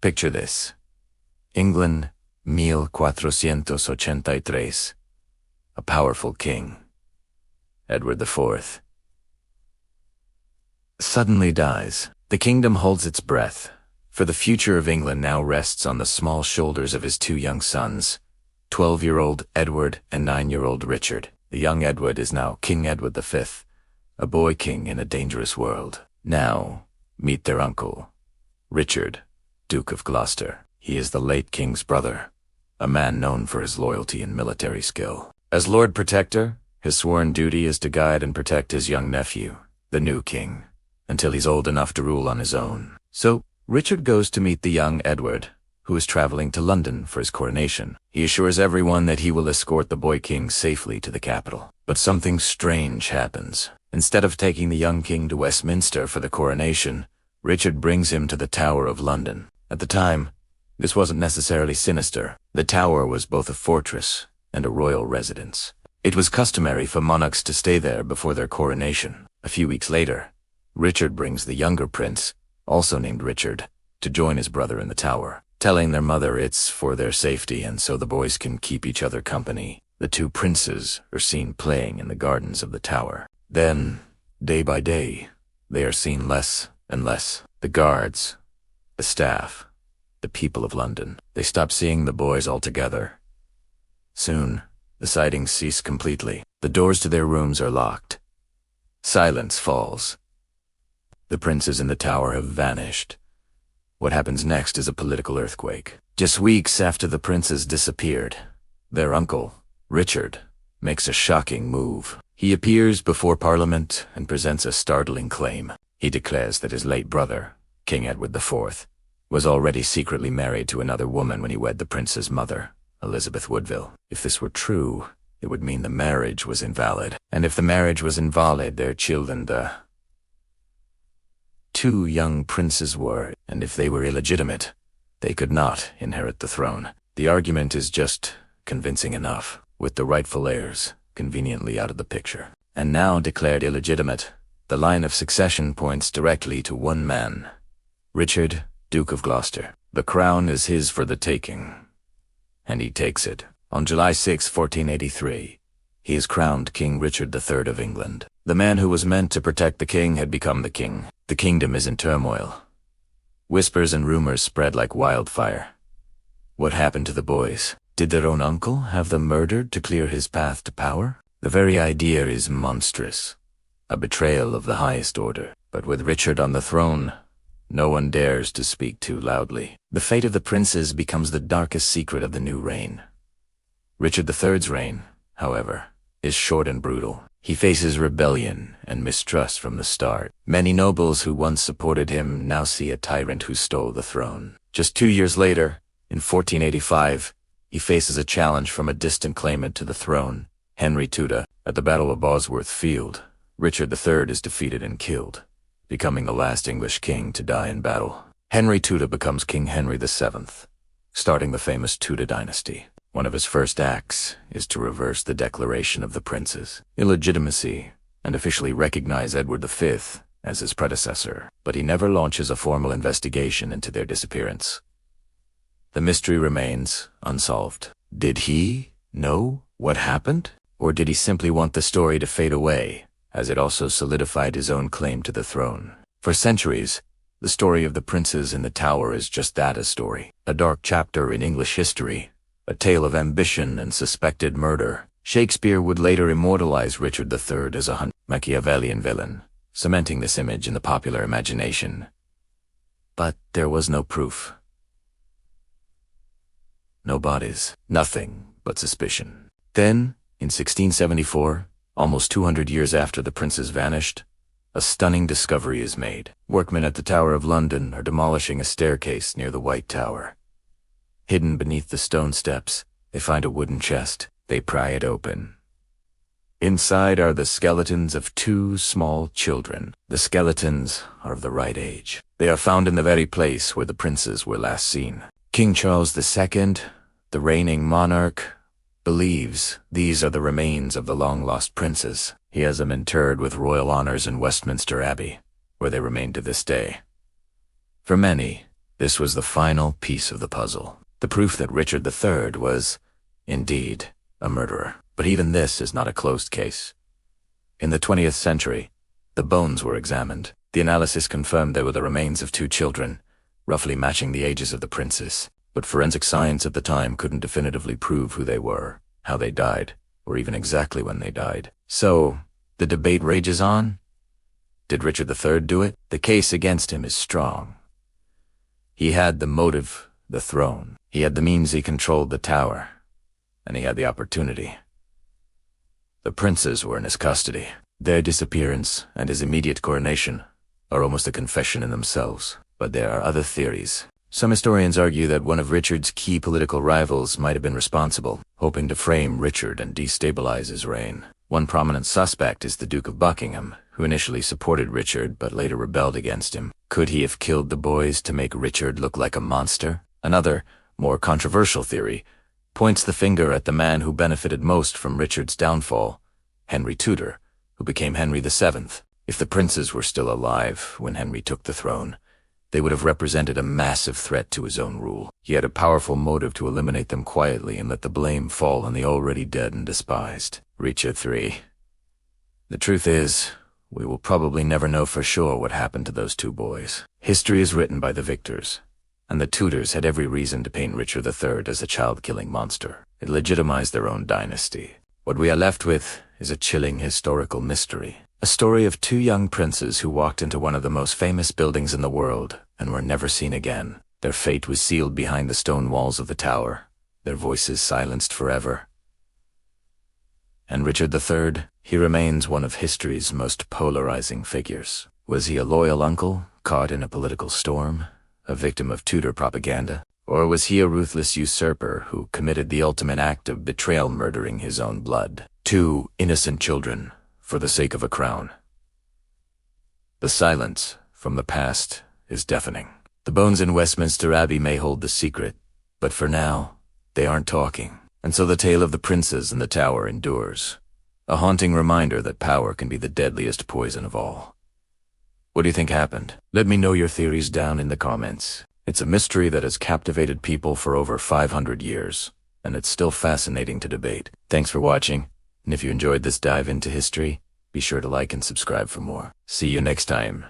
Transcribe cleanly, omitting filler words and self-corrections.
Picture this. England, 1483. A powerful king, Edward IV, suddenly dies. The kingdom holds its breath, for the future of England now rests on the small shoulders of his two young sons, 12-year-old Edward and 9-year-old Richard. The young Edward is now King Edward V, a boy king in a dangerous world. Now, meet their uncle, Richard, Duke of Gloucester. He is the late king's brother, a man known for his loyalty and military skill. As Lord Protector, his sworn duty is to guide and protect his young nephew, the new king, until he's old enough to rule on his own. So, Richard goes to meet the young Edward, who is traveling to London for his coronation. He assures everyone that he will escort the boy king safely to the capital. But something strange happens. Instead of taking the young king to Westminster for the coronation, Richard brings him to the Tower of London. At the time, this wasn't necessarily sinister. The Tower was both a fortress and a royal residence. It was customary for monarchs to stay there before their coronation. A few weeks later, Richard brings the younger prince, also named Richard, to join his brother in the Tower, telling their mother it's for their safety and so the boys can keep each other company. The two princes are seen playing in the gardens of the Tower. Then, day by day, they are seen less and less. The guards, the staff, the people of London, they stop seeing the boys altogether. Soon, the sightings cease completely. The doors to their rooms are locked. Silence falls. The princes in the Tower have vanished. What happens next is a political earthquake. Just weeks after the princes disappeared, their uncle, Richard, makes a shocking move. He appears before Parliament and presents a startling claim. He declares that his late brother, King Edward IV, was already secretly married to another woman when he wed the prince's mother, Elizabeth Woodville. If this were true, it would mean the marriage was invalid. And if the marriage was invalid, their children, the two young princes were, and if they were illegitimate, they could not inherit the throne. The argument is just convincing enough, with the rightful heirs conveniently out of the picture. And now declared illegitimate, the line of succession points directly to one man, Richard, Duke of Gloucester. The crown is his for the taking, and he takes it. On July 6, 1483, he is crowned King Richard III of England. The man who was meant to protect the king had become the king. The kingdom is in turmoil. Whispers and rumors spread like wildfire. What happened to the boys? Did their own uncle have them murdered to clear his path to power? The very idea is monstrous, a betrayal of the highest order. But with Richard on the throne, no one dares to speak too loudly. The fate of the princes becomes the darkest secret of the new reign. Richard III's reign, however, is short and brutal. He faces rebellion and mistrust from the start. Many nobles who once supported him now see a tyrant who stole the throne. Just 2 years later, in 1485, he faces a challenge from a distant claimant to the throne, Henry Tudor. At the Battle of Bosworth Field, Richard III is defeated and killed, becoming the last English king to die in battle. Henry Tudor becomes King Henry VII, starting the famous Tudor dynasty. One of his first acts is to reverse the declaration of the princes' illegitimacy and officially recognize Edward V as his predecessor, but he never launches a formal investigation into their disappearance. The mystery remains unsolved. Did he know what happened? Or did he simply want the story to fade away, as it also solidified his own claim to the throne? For centuries, the story of the princes in the Tower is just that, a story. A dark chapter in English history, a tale of ambition and suspected murder. Shakespeare would later immortalize Richard III as a Machiavellian villain, cementing this image in the popular imagination. But there was no proof. No bodies. Nothing but suspicion. Then, in 1674, almost 200 years after the princes vanished, a stunning discovery is made. Workmen at the Tower of London are demolishing a staircase near the White Tower. Hidden beneath the stone steps, they find a wooden chest. They pry it open. Inside are the skeletons of 2 small children. The skeletons are of the right age. They are found in the very place where the princes were last seen. King Charles II, the reigning monarch, believes these are the remains of the long-lost princes. He has them interred with royal honors in Westminster Abbey, where they remain to this day. For many, This was the final piece of the puzzle. The proof that Richard III was, indeed, a murderer. But even this is not a closed case. In the 20th century, the bones were examined. The analysis confirmed they were the remains of 2 children, roughly matching the ages of the princes. But forensic science at the time couldn't definitively prove who they were, how they died, or even exactly when they died. So, the debate rages on. Did Richard III do it? The case against him is strong. He had the motive, the throne. He had the means, he controlled the tower. And he had the opportunity. The princes were in his custody. Their disappearance and his immediate coronation are almost a confession in themselves. But there are other theories. Some historians argue that one of Richard's key political rivals might have been responsible, hoping to frame Richard and destabilize his reign. One prominent suspect is the Duke of Buckingham, who initially supported Richard but later rebelled against him. Could he have killed the boys to make Richard look like a monster? Another, more controversial theory points the finger at the man who benefited most from Richard's downfall, Henry Tudor, who became Henry VII. If the princes were still alive when Henry took the throne, they would have represented a massive threat to his own rule. He had a powerful motive to eliminate them quietly and let the blame fall on the already dead and despised. Richard III. The truth is, we will probably never know for sure what happened to those 2 boys. History is written by the victors, and the Tudors had every reason to paint Richard III as a child-killing monster. It legitimized their own dynasty. What we are left with is a chilling historical mystery. A story of 2 young princes who walked into one of the most famous buildings in the world and were never seen again. Their fate was sealed behind the stone walls of the tower, their voices silenced forever. And Richard III, he remains one of history's most polarizing figures. Was he a loyal uncle, caught in a political storm, a victim of Tudor propaganda? Or was he a ruthless usurper who committed the ultimate act of betrayal, murdering his own blood? 2 innocent children, for the sake of a crown. The silence from the past is deafening. The bones in Westminster Abbey may hold the secret, but for now, they aren't talking. And so the tale of the princes and the tower endures. A haunting reminder that power can be the deadliest poison of all. What do you think happened? Let me know your theories down in the comments. It's a mystery that has captivated people for over 500 years, and it's still fascinating to debate. Thanks for watching. And if you enjoyed this dive into history, be sure to like and subscribe for more. See you next time.